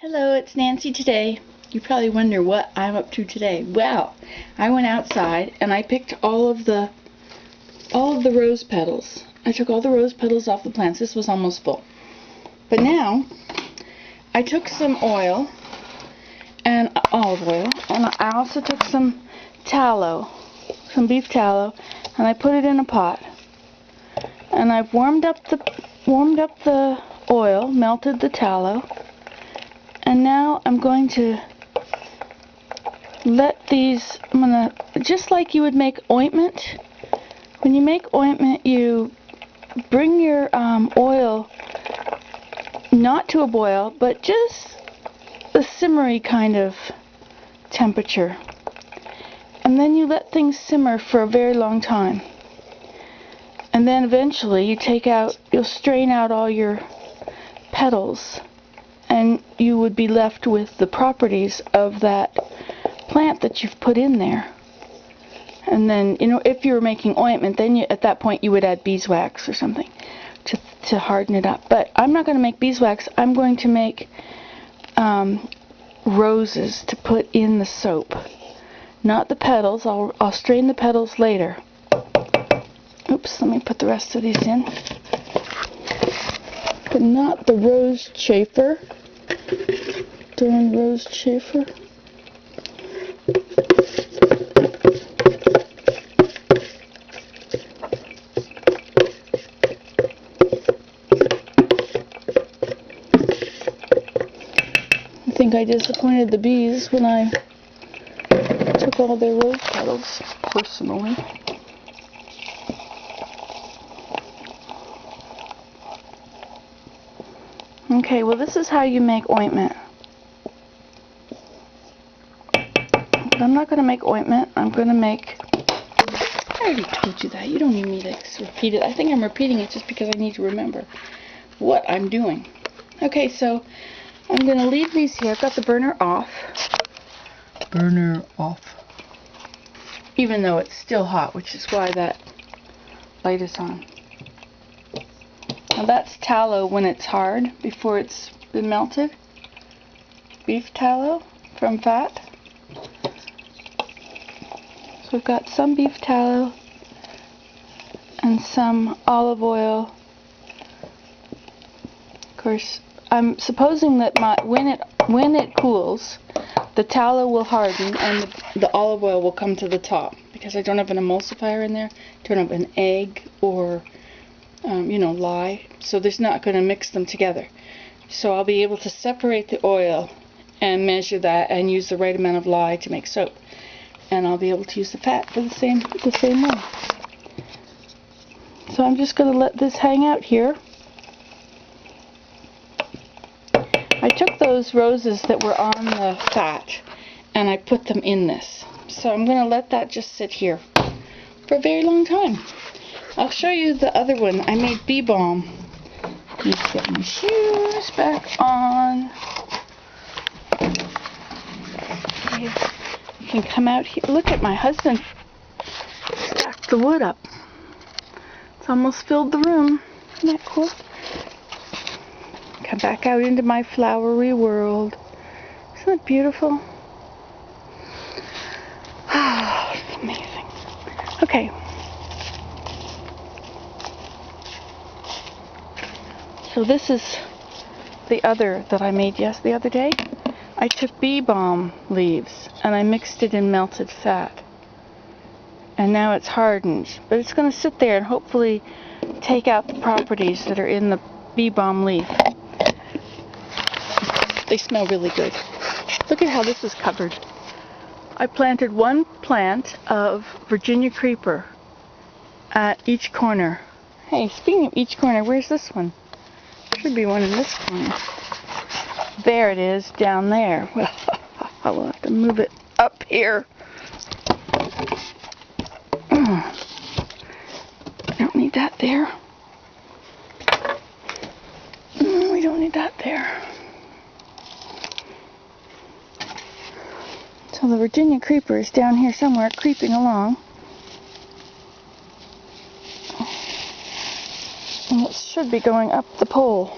Hello, it's Nancy today. You probably wonder what I'm up to today. Well, I went outside and I picked all of the rose petals. I took all the rose petals off the plants. This was almost full. But now I took some oil and olive oil, and I also took some tallow, some beef tallow, and I put it in a pot. And I've warmed up the oil, melted the tallow. And now I'm going to let these, just like you would make ointment. When you make ointment, you bring your oil not to a boil, but just a simmery kind of temperature. And then you let things simmer for a very long time. And then eventually you'll strain out all your petals. And you would be left with the properties of that plant that you've put in there. And then, if you were making ointment, then at that point you would add beeswax or something to harden it up. But I'm not going to make beeswax. I'm going to make roses to put in the soap. Not the petals. I'll strain the petals later. Oops, let me put the rest of these in. But not the rose chafer. Darn rose chafer. I think I disappointed the bees when I took all their rose petals, personally. Okay, well, this is how you make ointment. But I'm not going to make ointment. I'm going to make... I already told you that. You don't need me to repeat it. I think I'm repeating it just because I need to remember what I'm doing. Okay, so I'm going to leave these here. I've got the burner off. Burner off. Even though it's still hot, which is why that light is on. Now that's tallow when it's hard, before it's been melted. Beef tallow from fat. So we've got some beef tallow and some olive oil. Of course, I'm supposing that when it cools, the tallow will harden and the olive oil will come to the top, because I don't have an emulsifier in there, don't have an egg or lye, so there's not going to mix them together. So I'll be able to separate the oil and measure that and use the right amount of lye to make soap. And I'll be able to use the fat for the same way. So I'm just going to let this hang out here. I took those roses that were on the fat and I put them in this. So I'm going to let that just sit here for a very long time. I'll show you the other one. I made bee balm. Let me get my shoes back on. You can come out here. Look at my husband stacked the wood up. It's almost filled the room. Isn't that cool? Come back out into my flowery world. Isn't it beautiful? Ah, it's amazing. Okay. So this is the other that I made the other day. I took bee balm leaves and I mixed it in melted fat. And now it's hardened. But it's going to sit there and hopefully take out the properties that are in the bee balm leaf. They smell really good. Look at how this is covered. I planted one plant of Virginia creeper at each corner. Hey, speaking of each corner, where's this one? Should be one in this corner. There it is, down there. Well, I will have to move it up here. I don't need that there. We don't need that there. So the Virginia creeper is down here somewhere, creeping along. And it should be going up the pole.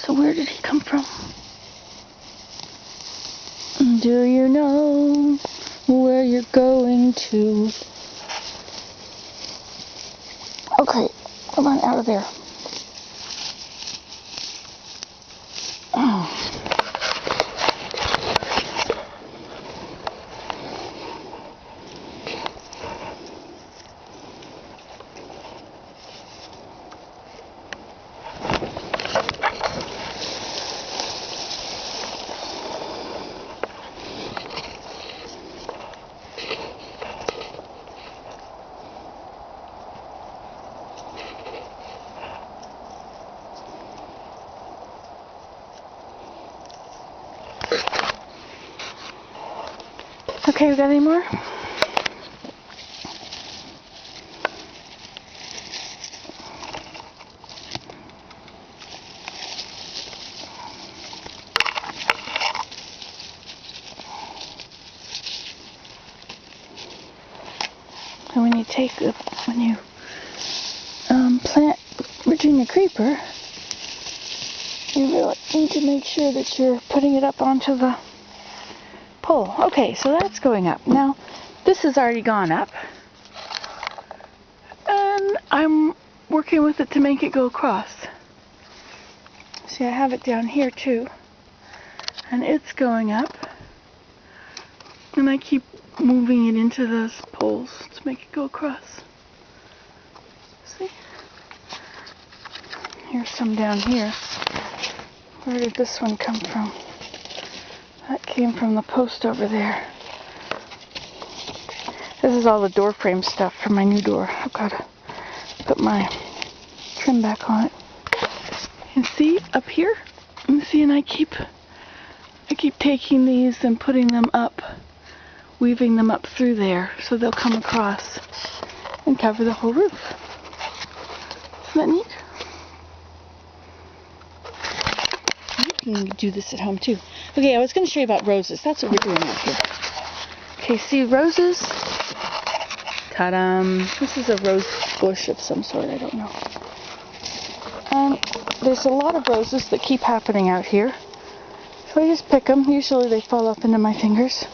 So where did he come from? Do you know where you're going to? Okay, come on out of there. Oh. Okay, we got any more? So when you plant Virginia creeper, you really need to make sure that you're putting it up onto the pole. Okay, so that's going up. Now, this has already gone up. And I'm working with it to make it go across. See, I have it down here too. And it's going up. And I keep moving it into those poles to make it go across. See? Here's some down here. Where did this one come from? That came from the post over there. This is all the door frame stuff for my new door. I've got to put my trim back on it. And see up here? And see, and I keep taking these and putting them up, weaving them up through there so they'll come across and cover the whole roof. Isn't that neat? You can do this at home too. Okay, I was going to show you about roses. That's what we're doing out here. Okay, see roses? Ta-da! This is a rose bush of some sort, I don't know. There's a lot of roses that keep happening out here. So I just pick them. Usually they fall up into my fingers.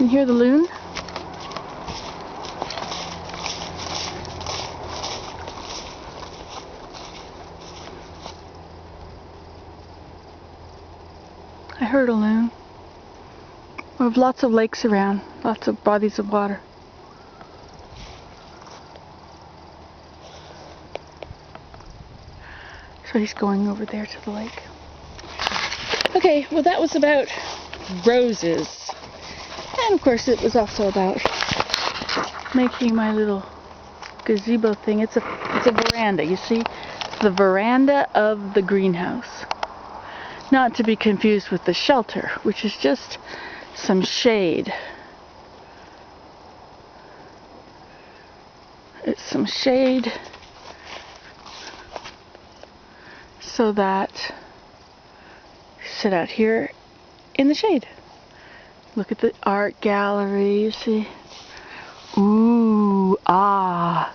You hear the loon? I heard a loon. We have lots of lakes around, lots of bodies of water. So he's going over there to the lake. Okay, well that was about roses. And of course it was also about making my little gazebo thing. It's a veranda, you see? It's the veranda of the greenhouse. Not to be confused with the shelter, which is just some shade. It's some shade so that you sit out here in the shade. Look at the art gallery, you see? Ooh, ah,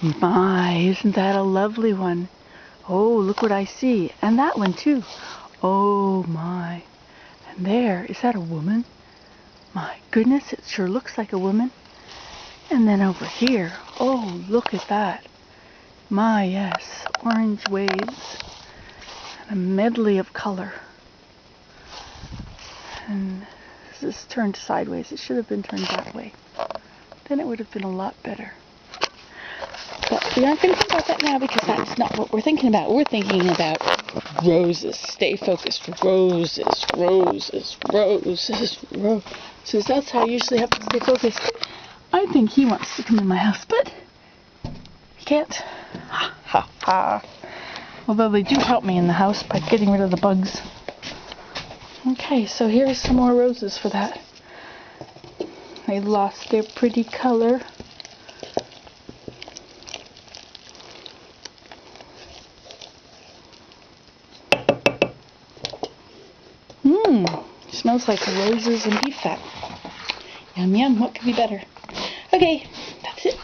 my, isn't that a lovely one? Oh, look what I see. And that one too. Oh my. And there, is that a woman? My goodness, it sure looks like a woman. And then over here, oh, look at that. My, yes, orange waves. And a medley of color. And this is turned sideways. It should have been turned that way. Then it would have been a lot better. But we aren't going to think about that now because that's not what we're thinking about. We're thinking about roses. Stay focused. Roses, roses, roses, roses. That's how I usually have to stay focused. I think he wants to come in my house, but he can't. Ha, ha, ha. Although they do help me in the house by getting rid of the bugs. Okay, so here's some more roses for that. They lost their pretty color. Smells like roses and beef fat. Yum yum, what could be better? Okay, that's it.